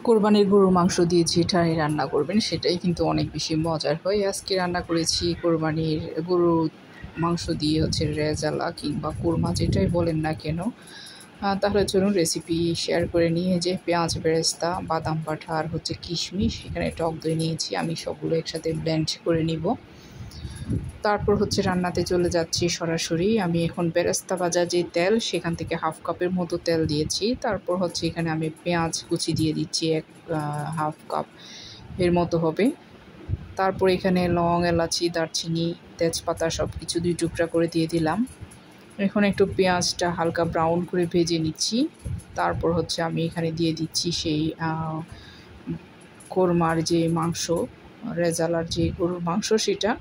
কোরবানির গরুর মাংস দিয়ে যেটাই রান্না করবেন সেটাই কিন্তু অনেক বেশি মজার হয়। আজকে রান্না করেছি কোরবানির গরুর মাংস দিয়ে রেজালা কিংবা কোরমা যেটাই বলেন না কেন। তাহলে চলুন রেসিপি শেয়ার করে নিয়ে যে পেঁয়াজ বেরেস্তা বাদাম বাটা আর কিশমিশ, এখানে টক দই নিয়েছি, আমি সবগুলো একসাথে ব্লেন্ড করে নিব। তারপর রান্নাতে চলে যাচ্ছি সরাসরি। আমি এখন বেরেস্তা ভাজা যে তেল সেখান থেকে হাফ কাপের মতো তেল দিয়েছি। তারপর এখানে আমি পেঁয়াজ কুচি দিয়ে দিচ্ছি হাফ কাপ এর মতো হবে। তারপর এখানে লং এলাচি দারচিনি তেজপাতা সব কিছু 2 টুকরা করে দিয়ে দিলাম। এখন একটু পেঁয়াজটা হালকা ব্রাউন করে ভেজে নিচ্ছি। তারপর আমি এখানে দিয়ে দিচ্ছি সেই কোরমার যে মাংস, রেজালার যে গরুর মাংস, সেটা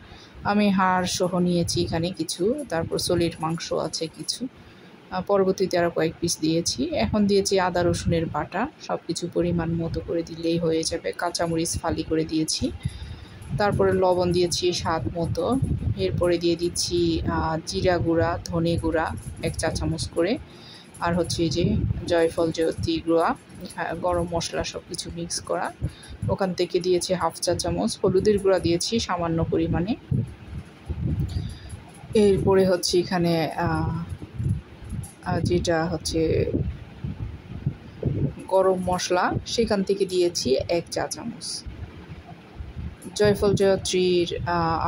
আমি হাড় সহ নিয়েছি এখানে কিছু, তারপর সলিড মাংস আছে কিছু, পরবর্তীতে আরও কয়েক পিস দিয়েছি। এখন দিয়েছি আদা রসুনের বাটা, সব কিছু পরিমাণ মতো করে দিলেই হয়ে যাবে। কাঁচামরিচ ফালি করে দিয়েছি, তারপরে লবণ দিয়েছি স্বাদ মতো। এরপরে দিয়ে দিচ্ছি জিরা গুঁড়া, ধনে গুঁড়া 1 চা চামচ করে, আর এই যে জয়ফল জ্যোতি গুঁড়া, গরম মশলা সব কিছু মিক্স করা, ওখান থেকে দিয়েছি হাফ চা চামচ। হলুদের গুঁড়া দিয়েছি সামান্য পরিমাণে। এরপরে এখানে যেটা গরম মশলা, সেখান থেকে দিয়েছি 1 চা চামচ। জয়ফল জয়ত্রীর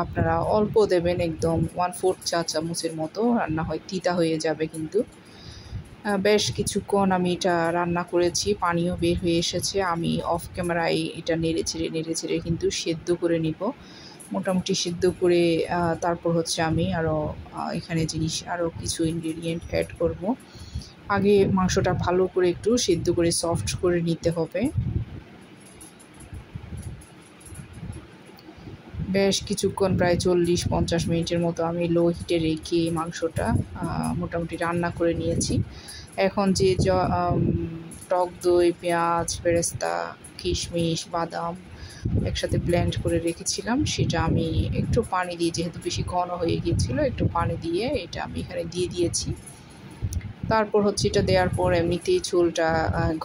আপনারা অল্প দেবেন, একদম 1/4 চা চামচের মতো, রান্না হয় তিতা হয়ে যাবে কিন্তু। বেশ কিছুক্ষণ আমি এটা রান্না করেছি, পানিও বের হয়ে এসেছে। আমি অফ ক্যামেরায় এটা নেড়ে ছেড়ে কিন্তু সেদ্ধ করে নিব, মোটামুটি সেদ্ধ করে। তারপর আমি এখানে আরও কিছু ইনগ্রেডিয়েন্ট অ্যাড করব। আগে মাংসটা ভালো করে একটু সেদ্ধ করে সফট করে নিতে হবে। বেশ কিছুক্ষণ, প্রায় 40-50 মিনিটের মতো আমি লো হিটে রেখে মাংসটা মোটামুটি রান্না করে নিয়েছি। এখন যে টক দই, পেঁয়াজ বেরেস্তা, কিশমিশ, বাদাম একসাথে ব্লেন্ড করে রেখেছিলাম, সেটা আমি একটু পানি দিয়ে, যেহেতু বেশি ঘন হয়ে গিয়েছিল, একটু পানি দিয়ে এটা আমি এখানে দিয়ে দিয়েছি। তারপর এটা দেওয়ার পর এমনিতেই ঝোলটা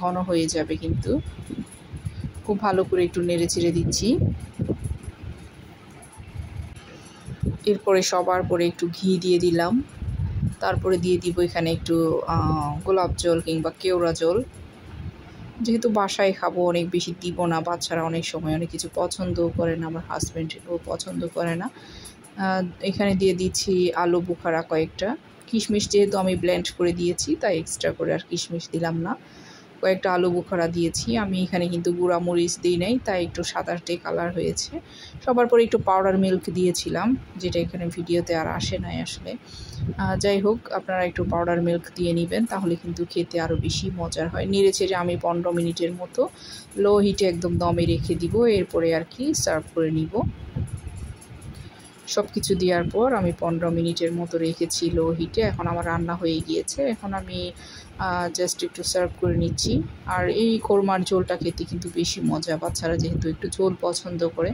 ঘন হয়ে যাবে, কিন্তু খুব ভালো করে একটু নেড়ে ছেড়ে দিচ্ছি। এরপরে সবার পরে একটু ঘি দিয়ে দিলাম। তারপরে দিয়ে দিব এখানে একটু গোলাপ জল কিংবা কেওড়া জল, যেহেতু বাসায় খাবো অনেক বেশি দিব না। বাচ্চারা অনেক সময় অনেক কিছু পছন্দও করে না, আমার হাজব্যান্ডও পছন্দ করে না। এখানে দিয়ে দিচ্ছি আলু বুখারা কয়েকটা। কিশমিশ যেহেতু আমি ব্লেন্ড করে দিয়েছি, তাই এক্সট্রা করে আর কিশমিশ দিলাম না। কয়েকটা আলু বুখারা দিয়েছি। আমি এখানে কিন্তু গুঁড়া মরিচ দিই নাই, তাই একটু সাদাটে কালার হয়েছে। সবার পরে একটু পাউডার মিল্ক দিয়েছিলাম, যেটা এখানে ভিডিওতে আর আসে নাই আসলে। যাই হোক, আপনারা একটু পাউডার মিল্ক দিয়ে নেবেন, তাহলে কিন্তু খেতে আরও বেশি মজার হয়। নেড়ে ছেড়ে আমি 15 মিনিটের মতো লো হিটে একদম দমে রেখে দিব। এরপরে সার্ভ করে নিব। সব কিছু দেওয়ার পর আমি 15 মিনিটের মতো রেখেছি লো হিটে। এখন আমার রান্না হয়ে গিয়েছে। এখন আমি জাস্ট একটু সার্ভ করে নিচ্ছি। আর এই কোরমার ঝোলটা খেতে কিন্তু বেশি মজা, বাচ্চারা যেহেতু একটু ঝোল পছন্দ করে,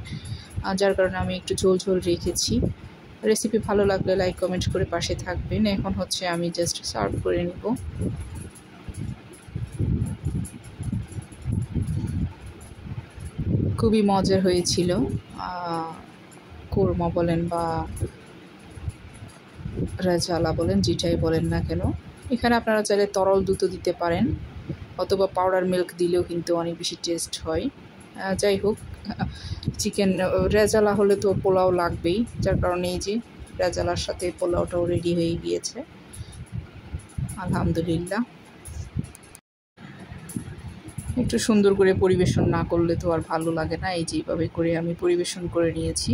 যার কারণে আমি একটু ঝোল রেখেছি। রেসিপি ভালো লাগলে লাইক কমেন্ট করে পাশে থাকবেন। এখন আমি জাস্ট সার্ভ করে নিব। খুবই মজার হয়েছিল। কোরমা বলেন বা রেজালা বলেন, যেটাই বলেন না কেন। এখানে আপনারা চাইলে তরল দুধ দিতে পারেন, অথবা পাউডার মিল্ক দিলেও কিন্তু অনেক বেশি টেস্ট হয়। যাই হোক, চিকেন রেজালা হলে তো পোলাও লাগবেই, যার কারণে এই যে রেজালার সাথে পোলাওটাও রেডি হয়ে গিয়েছে। আলহামদুলিল্লাহ। একটু সুন্দর করে পরিবেশন না করলে তো আর ভালো লাগে না। এই যেভাবে করে আমি পরিবেশন করে নিয়েছি।